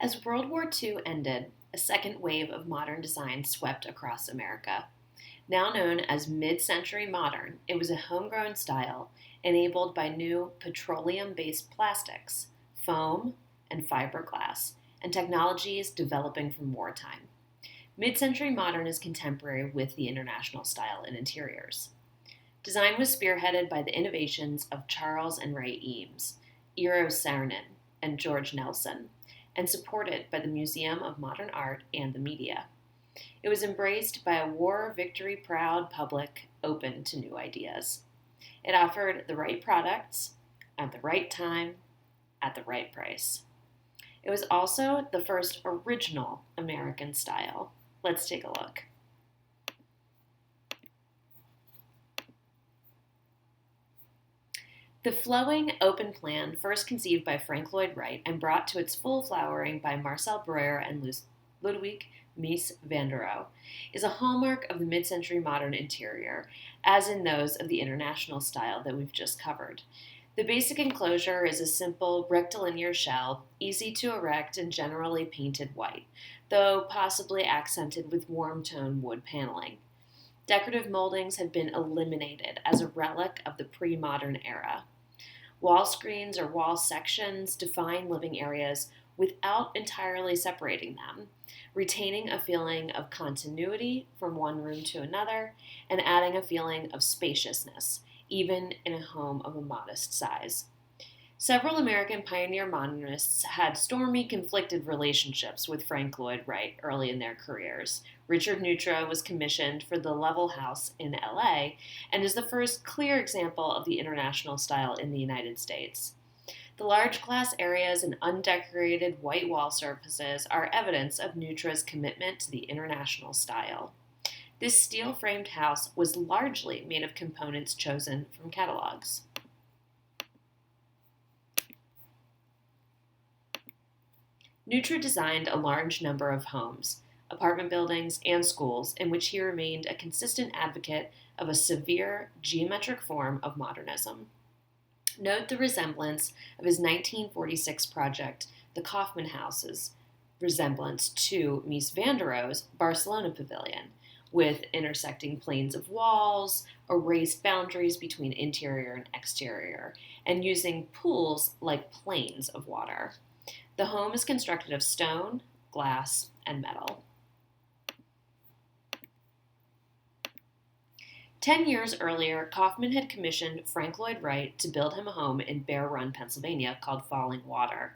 As World War II ended, a second wave of modern design swept across America. Now known as mid-century modern, it was a homegrown style enabled by new petroleum-based plastics, foam, and fiberglass, and technologies developing from wartime. Mid-century modern is contemporary with the international style in interiors. Design was spearheaded by the innovations of Charles and Ray Eames, Eero Saarinen, and George Nelson, and supported by the Museum of Modern Art and the media. It was embraced by a war victory proud public open to new ideas. It offered the right products at the right time at the right price. It was also the first original American style. Let's take a look. The flowing, open plan, first conceived by Frank Lloyd Wright and brought to its full flowering by Marcel Breuer and Ludwig Mies van der Rohe, is a hallmark of the mid-century modern interior, as in those of the international style that we've just covered. The basic enclosure is a simple rectilinear shell, easy to erect and generally painted white, though possibly accented with warm-tone wood paneling. Decorative moldings have been eliminated as a relic of the pre-modern era. Wall screens or wall sections define living areas without entirely separating them, retaining a feeling of continuity from one room to another and adding a feeling of spaciousness, even in a home of a modest size. Several American pioneer modernists had stormy, conflicted relationships with Frank Lloyd Wright early in their careers. Richard Neutra was commissioned for the Level House in LA and is the first clear example of the international style in the United States. The large glass areas and undecorated white wall surfaces are evidence of Neutra's commitment to the international style. This steel-framed house was largely made of components chosen from catalogs. Neutra designed a large number of homes, apartment buildings, and schools in which he remained a consistent advocate of a severe geometric form of modernism. Note the resemblance of his 1946 project, the Kaufmann House's resemblance to Mies van der Rohe's Barcelona Pavilion, with intersecting planes of walls, erased boundaries between interior and exterior, and using pools like planes of water. The home is constructed of stone, glass, and metal. 10 years earlier, Kaufmann had commissioned Frank Lloyd Wright to build him a home in Bear Run, Pennsylvania called Falling Water.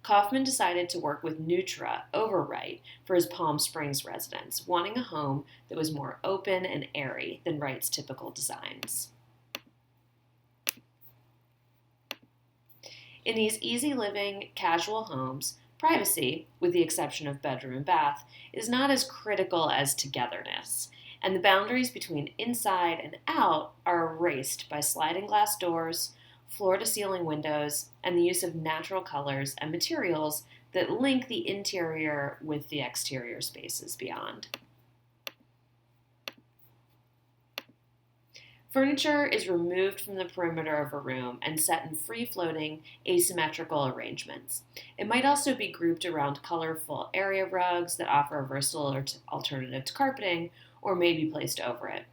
Kaufmann decided to work with Neutra over Wright for his Palm Springs residence, wanting a home that was more open and airy than Wright's typical designs. In these easy living, casual homes, privacy, with the exception of bedroom and bath, is not as critical as togetherness, and the boundaries between inside and out are erased by sliding glass doors, floor-to-ceiling windows, and the use of natural colors and materials that link the interior with the exterior spaces beyond. Furniture is removed from the perimeter of a room and set in free-floating, asymmetrical arrangements. It might also be grouped around colorful area rugs that offer a versatile alternative to carpeting, or may be placed over it.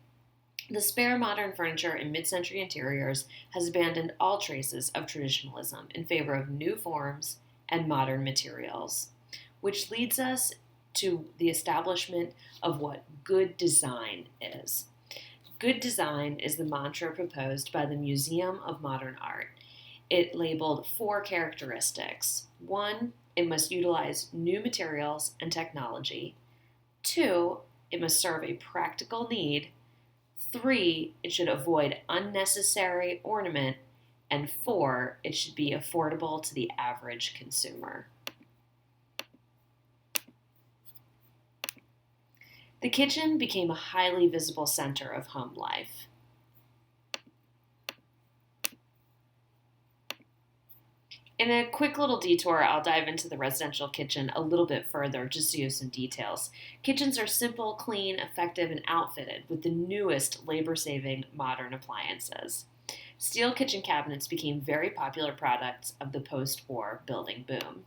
The spare modern furniture in mid-century interiors has abandoned all traces of traditionalism in favor of new forms and modern materials, which leads us to the establishment of what good design is. Good design is the mantra proposed by the Museum of Modern Art. It labeled 4 characteristics. 1, it must utilize new materials and technology. 2, it must serve a practical need. 3, it should avoid unnecessary ornament. And 4, it should be affordable to the average consumer. The kitchen became a highly visible center of home life. In a quick little detour, I'll dive into the residential kitchen a little bit further just to use some details. Kitchens are simple, clean, effective, and outfitted with the newest labor-saving modern appliances. Steel kitchen cabinets became very popular products of the post-war building boom.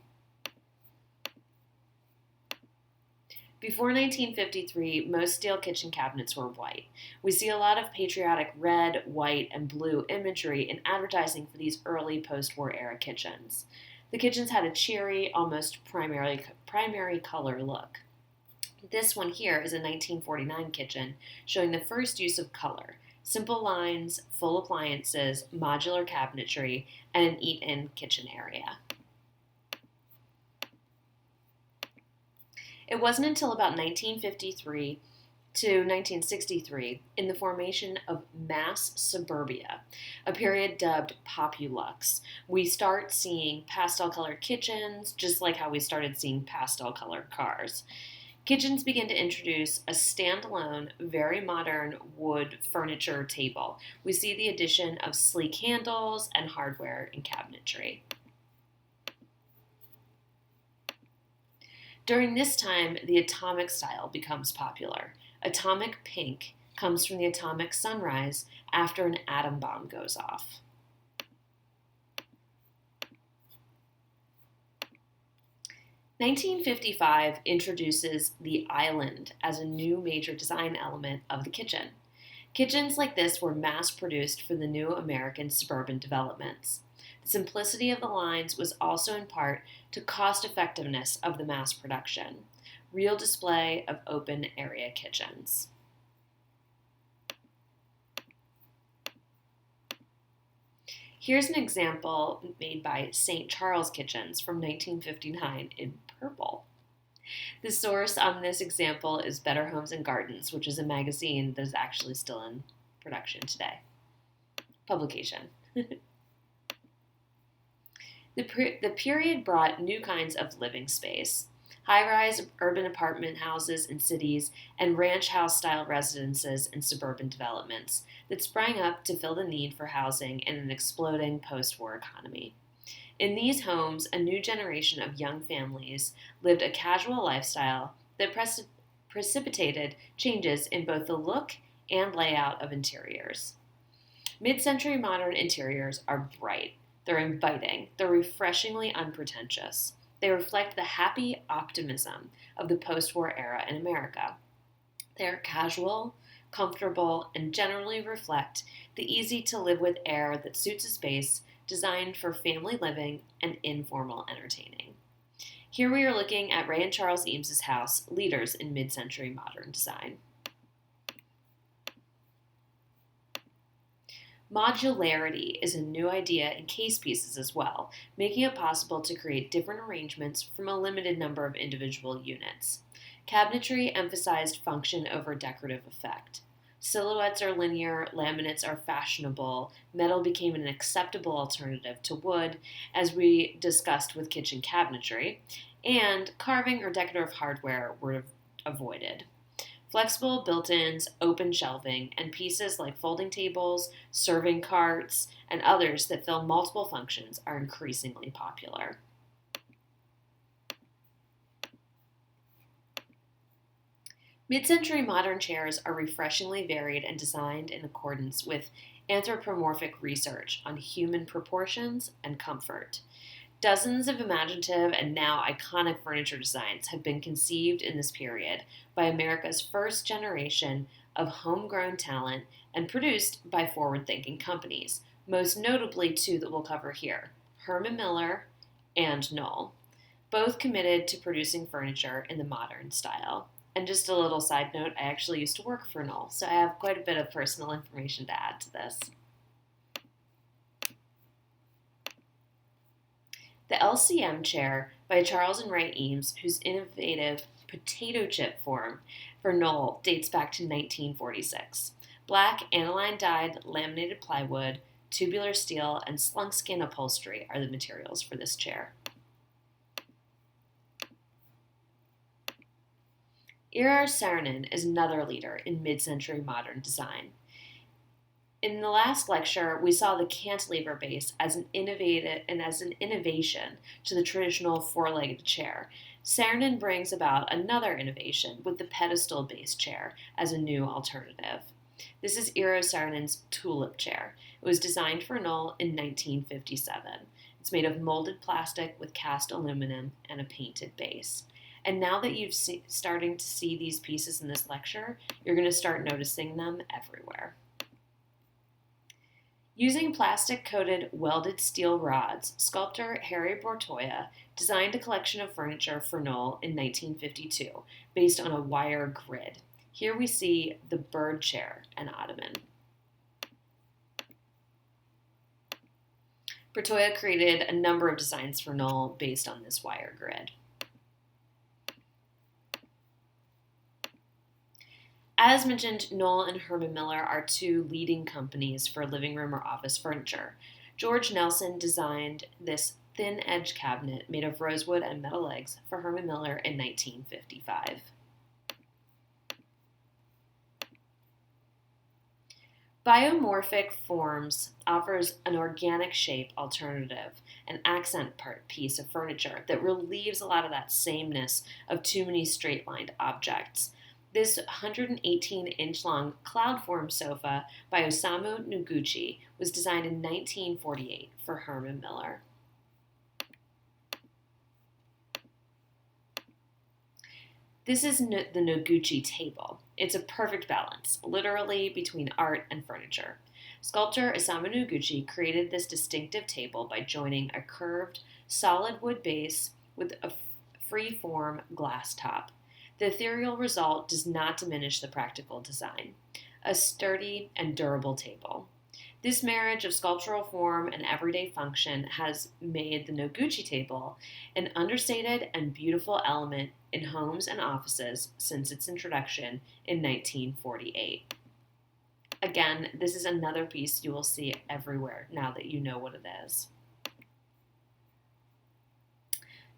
Before 1953, most steel kitchen cabinets were white. We see a lot of patriotic red, white, and blue imagery in advertising for these early post-war era kitchens. The kitchens had a cheery, almost primary color look. This one here is a 1949 kitchen showing the first use of color. Simple lines, full appliances, modular cabinetry, and an eat-in kitchen area. It wasn't until about 1953 to 1963, in the formation of mass suburbia, a period dubbed Populux, we start seeing pastel-colored kitchens, just like how we started seeing pastel-colored cars. Kitchens begin to introduce a standalone, very modern wood furniture table. We see the addition of sleek handles and hardware and cabinetry. During this time, the atomic style becomes popular. Atomic pink comes from the atomic sunrise after an atom bomb goes off. "1955 introduces the island as a new major design element of the kitchen. Kitchens like this were mass-produced for the new American suburban developments. The simplicity of the lines was also in part to cost-effectiveness of the mass production. Real display of open area kitchens. Here's an example made by St. Charles Kitchens from 1959 in purple. The source on this example is Better Homes and Gardens, which is a magazine that is actually still in production today. Publication. The period brought new kinds of living space. High-rise urban apartment houses in cities and ranch house-style residences in suburban developments that sprang up to fill the need for housing in an exploding post-war economy. In these homes, a new generation of young families lived a casual lifestyle that precipitated changes in both the look and layout of interiors. Mid-century modern interiors are bright, they're inviting, they're refreshingly unpretentious. They reflect the happy optimism of the post-war era in America. They are casual, comfortable, and generally reflect the easy-to-live-with air that suits a space designed for family living and informal entertaining. Here we are looking at Ray and Charles Eames's house, leaders in mid-century modern design. Modularity is a new idea in case pieces as well, making it possible to create different arrangements from a limited number of individual units. Cabinetry emphasized function over decorative effect. Silhouettes are linear, laminates are fashionable, metal became an acceptable alternative to wood, as we discussed with kitchen cabinetry, and carving or decorative hardware were avoided. Flexible built-ins, open shelving, and pieces like folding tables, serving carts, and others that fill multiple functions are increasingly popular. Mid-century modern chairs are refreshingly varied and designed in accordance with anthropomorphic research on human proportions and comfort. Dozens of imaginative and now iconic furniture designs have been conceived in this period by America's first generation of homegrown talent and produced by forward-thinking companies, most notably two that we'll cover here, Herman Miller and Knoll, both committed to producing furniture in the modern style. And just a little side note, I actually used to work for Knoll, so I have quite a bit of personal information to add to this. The LCM chair by Charles and Ray Eames, whose innovative potato chip form for Knoll dates back to 1946. Black aniline-dyed laminated plywood, tubular steel, and slunk skin upholstery are the materials for this chair. Eero Saarinen is another leader in mid-century modern design. In the last lecture, we saw the cantilever base as an innovation to the traditional four-legged chair. Saarinen brings about another innovation with the pedestal-based chair as a new alternative. This is Eero Saarinen's tulip chair. It was designed for Knoll in 1957. It's made of molded plastic with cast aluminum and a painted base. And now that you've starting to see these pieces in this lecture, you're going to start noticing them everywhere. Using plastic-coated welded steel rods, sculptor Harry Bortoya designed a collection of furniture for Knoll in 1952 based on a wire grid. Here we see the bird chair and ottoman. Bortoya created a number of designs for Knoll based on this wire grid. As mentioned, Knoll and Herman Miller are two leading companies for living room or office furniture. George Nelson designed this thin-edge cabinet made of rosewood and metal legs for Herman Miller in 1955. Biomorphic Forms offers an organic shape alternative, an accent piece of furniture that relieves a lot of that sameness of too many straight-lined objects. This 118-inch long cloud-form sofa by Osamu Noguchi was designed in 1948 for Herman Miller. This is the Noguchi table. It's a perfect balance, literally, between art and furniture. Sculptor Osamu Noguchi created this distinctive table by joining a curved, solid wood base with a free-form glass top. The ethereal result does not diminish the practical design. A sturdy and durable table. This marriage of sculptural form and everyday function has made the Noguchi table an understated and beautiful element in homes and offices since its introduction in 1948. Again, this is another piece you will see everywhere now that you know what it is.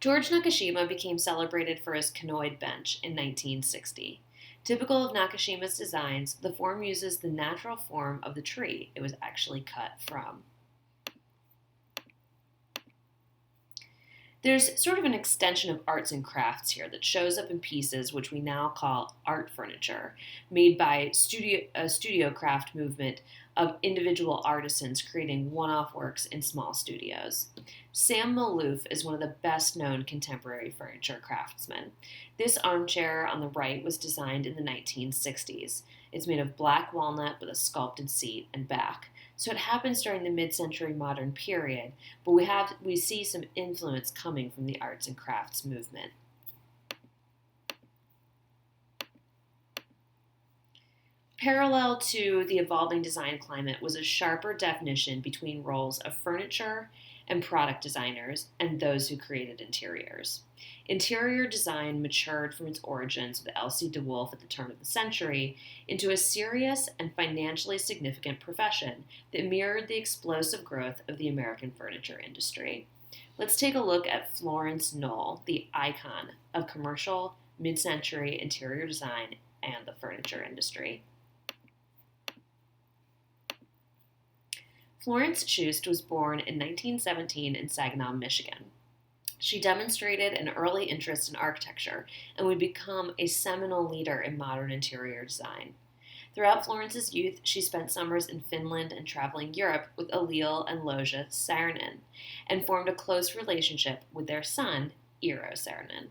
George Nakashima became celebrated for his conoid bench in 1960. Typical of Nakashima's designs, the form uses the natural form of the tree it was actually cut from. There's sort of an extension of arts and crafts here that shows up in pieces which we now call art furniture, made by a studio craft movement of individual artisans creating one-off works in small studios. Sam Maloof is one of the best-known contemporary furniture craftsmen. This armchair on the right was designed in the 1960s. It's made of black walnut with a sculpted seat and back. So it happens during the mid-century modern period, but we see some influence coming from the arts and crafts movement. Parallel to the evolving design climate was a sharper definition between roles of furniture and product designers and those who created interiors. Interior design matured from its origins with Elsie de Wolfe at the turn of the century into a serious and financially significant profession that mirrored the explosive growth of the American furniture industry. Let's take a look at Florence Knoll, the icon of commercial mid-century interior design and the furniture industry. Florence Schust was born in 1917 in Saginaw, Michigan. She demonstrated an early interest in architecture and would become a seminal leader in modern interior design. Throughout Florence's youth, she spent summers in Finland and traveling Europe with Elil and Loja Saarinen, and formed a close relationship with their son, Eero Saarinen.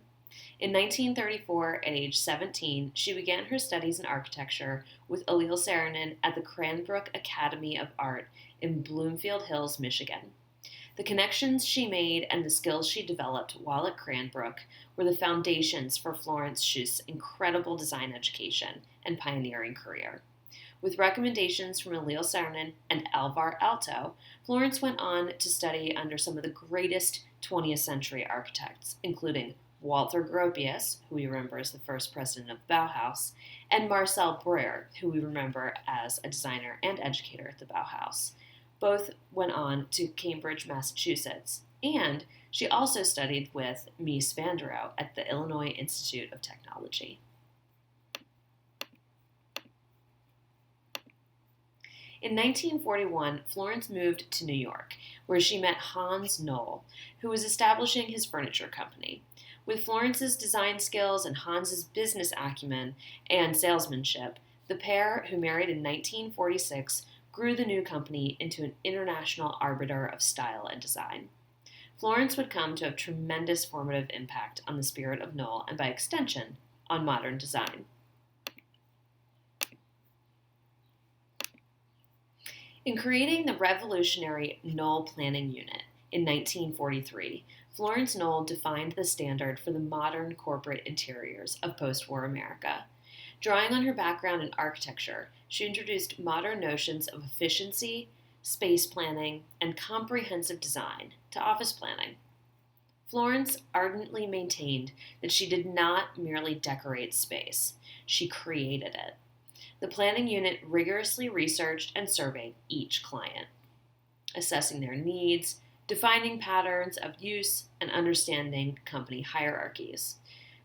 In 1934, at age 17, she began her studies in architecture with Elil Saarinen at the Cranbrook Academy of Art in Bloomfield Hills, Michigan. The connections she made and the skills she developed while at Cranbrook were the foundations for Florence Schust's incredible design education and pioneering career. With recommendations from Elil Saarinen and Alvar Aalto, Florence went on to study under some of the greatest 20th century architects, including Walter Gropius, who we remember as the first president of Bauhaus, and Marcel Breuer, who we remember as a designer and educator at the Bauhaus. Both went on to Cambridge, Massachusetts, and she also studied with Mies van der Rohe at the Illinois Institute of Technology. In 1941, Florence moved to New York, where she met Hans Knoll, who was establishing his furniture company. With Florence's design skills and Hans's business acumen and salesmanship, the pair, who married in 1946, grew the new company into an international arbiter of style and design. Florence would come to have tremendous formative impact on the spirit of Knoll and, by extension, on modern design. In creating the revolutionary Knoll Planning Unit in 1943, Florence Knoll defined the standard for the modern corporate interiors of post-war America. Drawing on her background in architecture, she introduced modern notions of efficiency, space planning, and comprehensive design to office planning. Florence ardently maintained that she did not merely decorate space, she created it. The planning unit rigorously researched and surveyed each client, assessing their needs, defining patterns of use, and understanding company hierarchies.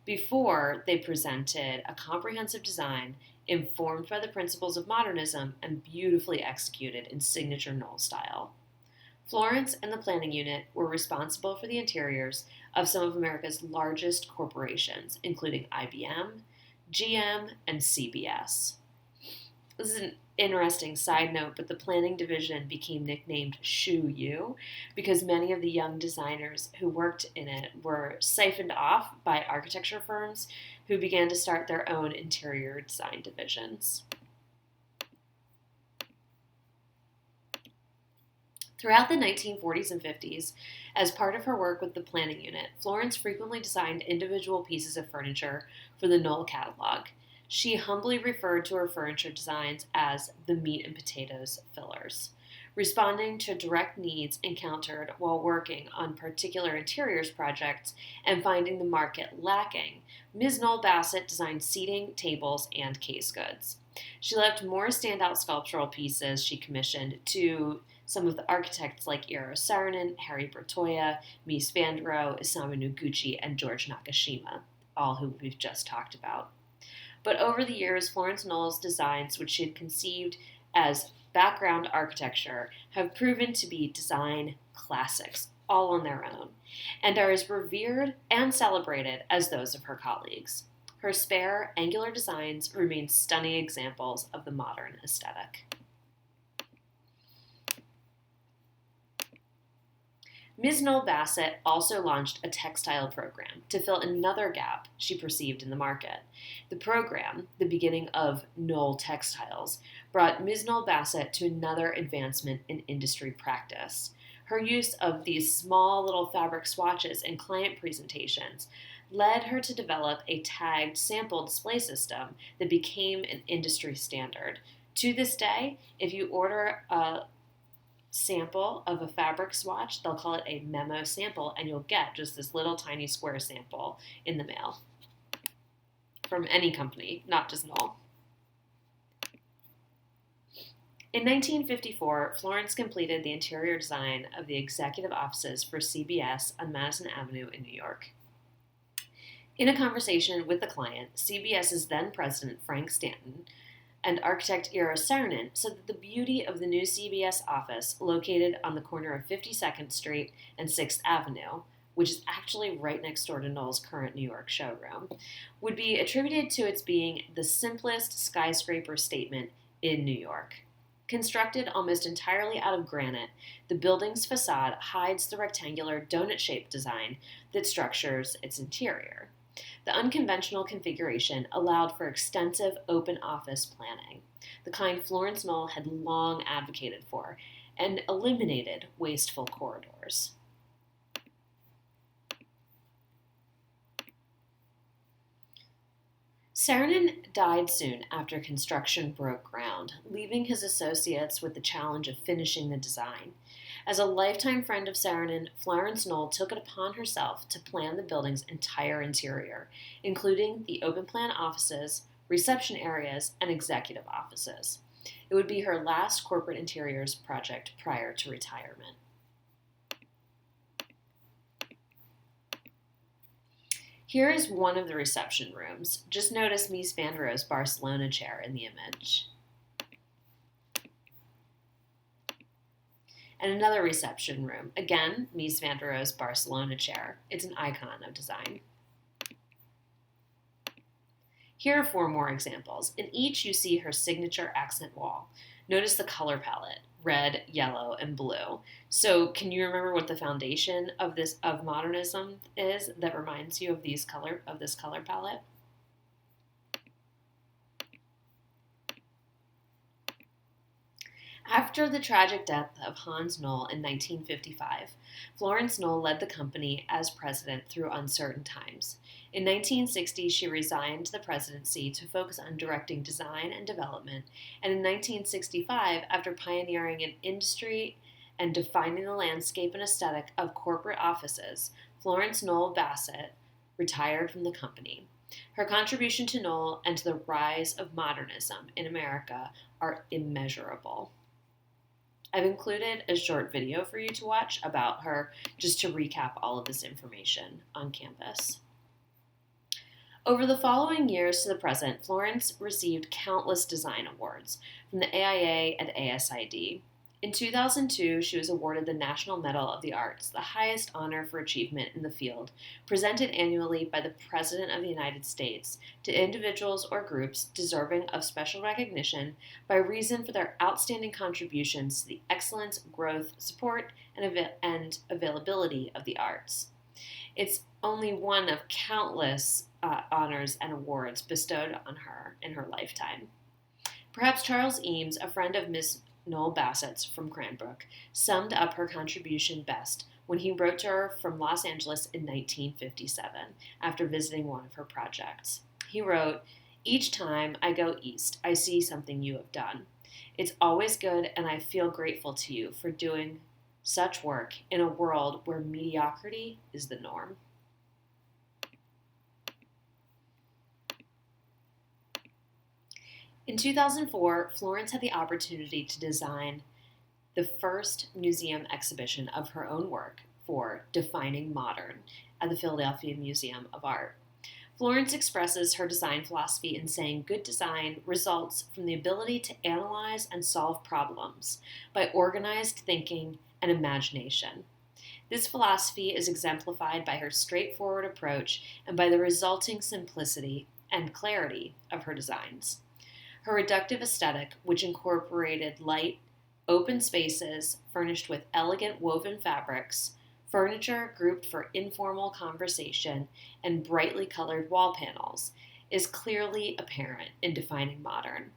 Before they presented a comprehensive design informed by the principles of modernism and beautifully executed in signature Knoll style. Florence and the planning unit were responsible for the interiors of some of America's largest corporations, including IBM, GM, and CBS. This is an interesting side note, but the planning division became nicknamed Shoe U because many of the young designers who worked in it were siphoned off by architecture firms who began to start their own interior design divisions. Throughout the 1940s and 50s, as part of her work with the planning unit, Florence frequently designed individual pieces of furniture for the Knoll catalog. She humbly referred to her furniture designs as the meat and potatoes fillers, responding to direct needs encountered while working on particular interiors projects and finding the market lacking. Ms. Knoll Bassett designed seating, tables, and case goods. She left more standout sculptural pieces she commissioned to some of the architects like Eero Saarinen, Harry Bertoia, Mies van der Rohe, Isamu Noguchi, and George Nakashima, all who we've just talked about. But over the years, Florence Knoll's designs, which she had conceived as background architecture, have proven to be design classics, all on their own, and are as revered and celebrated as those of her colleagues. Her spare, angular designs remain stunning examples of the modern aesthetic. Ms. Knoll Bassett also launched a textile program to fill another gap she perceived in the market. The program, the beginning of Knoll Textiles, brought Ms. Knoll Bassett to another advancement in industry practice. Her use of these small little fabric swatches in client presentations led her to develop a tagged sample display system that became an industry standard. To this day, if you order a sample of a fabric swatch, they'll call it a memo sample, and you'll get just this little tiny square sample in the mail from any company, not just Knoll. In 1954, Florence completed the interior design of the executive offices for CBS on Madison Avenue in New York. In a conversation with the client, CBS's then president, Frank Stanton, and architect Eero Saarinen said that the beauty of the new CBS office, located on the corner of 52nd Street and 6th Avenue, which is actually right next door to Knoll's current New York showroom, would be attributed to its being the simplest skyscraper statement in New York. Constructed almost entirely out of granite, the building's facade hides the rectangular donut-shaped design that structures its interior. The unconventional configuration allowed for extensive open office planning, the kind Florence Knoll had long advocated for, and eliminated wasteful corridors. Saarinen died soon after construction broke ground, leaving his associates with the challenge of finishing the design. As a lifetime friend of Saarinen, Florence Knoll took it upon herself to plan the building's entire interior, including the open plan offices, reception areas, and executive offices. It would be her last corporate interiors project prior to retirement. Here is one of the reception rooms. Just notice Mies van der Rohe's Barcelona chair in the image. And another reception room. Again, Mies van der Rohe's Barcelona chair. It's an icon of design. Here are 4 more examples. In each, you see her signature accent wall. Notice the color palette. red, yellow, and blue. So, can you remember what the foundation of modernism is that reminds you of this color palette? After the tragic death of Hans Knoll in 1955, Florence Knoll led the company as president through uncertain times. In 1960, she resigned the presidency to focus on directing design and development, and in 1965, after pioneering an industry and defining the landscape and aesthetic of corporate offices, Florence Knoll Bassett retired from the company. Her contribution to Knoll and to the rise of modernism in America are immeasurable. I've included a short video for you to watch about her just to recap all of this information on Canvas. Over the following years to the present, Florence received countless design awards from the AIA and ASID. In 2002, she was awarded the National Medal of the Arts, the highest honor for achievement in the field, presented annually by the President of the United States to individuals or groups deserving of special recognition by reason for their outstanding contributions to the excellence, growth, support, and availability of the arts. It's only one of countless honors and awards bestowed on her in her lifetime. Perhaps Charles Eames, a friend of Miss Knoll Bassett's from Cranbrook, summed up her contribution best when he wrote to her from Los Angeles in 1957 after visiting one of her projects. He wrote, "Each time I go east, I see something you have done. It's always good, and I feel grateful to you for doing such work in a world where mediocrity is the norm." In 2004, Florence had the opportunity to design the first museum exhibition of her own work for Defining Modern at the Philadelphia Museum of Art. Florence expresses her design philosophy in saying good design results from the ability to analyze and solve problems by organized thinking and imagination. This philosophy is exemplified by her straightforward approach and by the resulting simplicity and clarity of her designs. Her reductive aesthetic, which incorporated light, open spaces furnished with elegant woven fabrics, furniture grouped for informal conversation, and brightly colored wall panels, is clearly apparent in Defining Modern.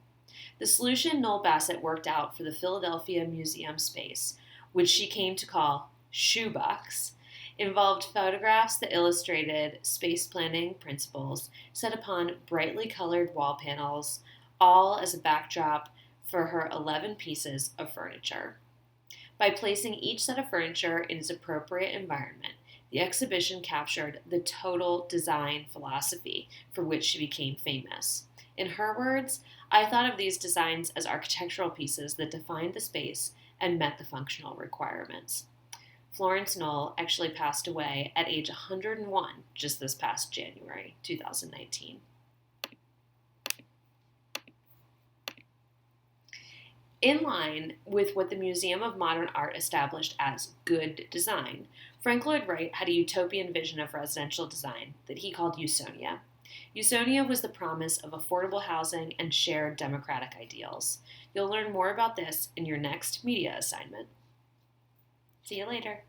The solution Knoll Bassett worked out for the Philadelphia Museum space, which she came to call Shoebox, involved photographs that illustrated space planning principles set upon brightly colored wall panels, all as a backdrop for her 11 pieces of furniture. By placing each set of furniture in its appropriate environment, the exhibition captured the total design philosophy for which she became famous. In her words, "I thought of these designs as architectural pieces that defined the space and met the functional requirements." Florence Knoll actually passed away at age 101 just this past January 2019. In line with what the Museum of Modern Art established as good design, Frank Lloyd Wright had a utopian vision of residential design that he called Usonia. Usonia was the promise of affordable housing and shared democratic ideals. You'll learn more about this in your next media assignment. See you later.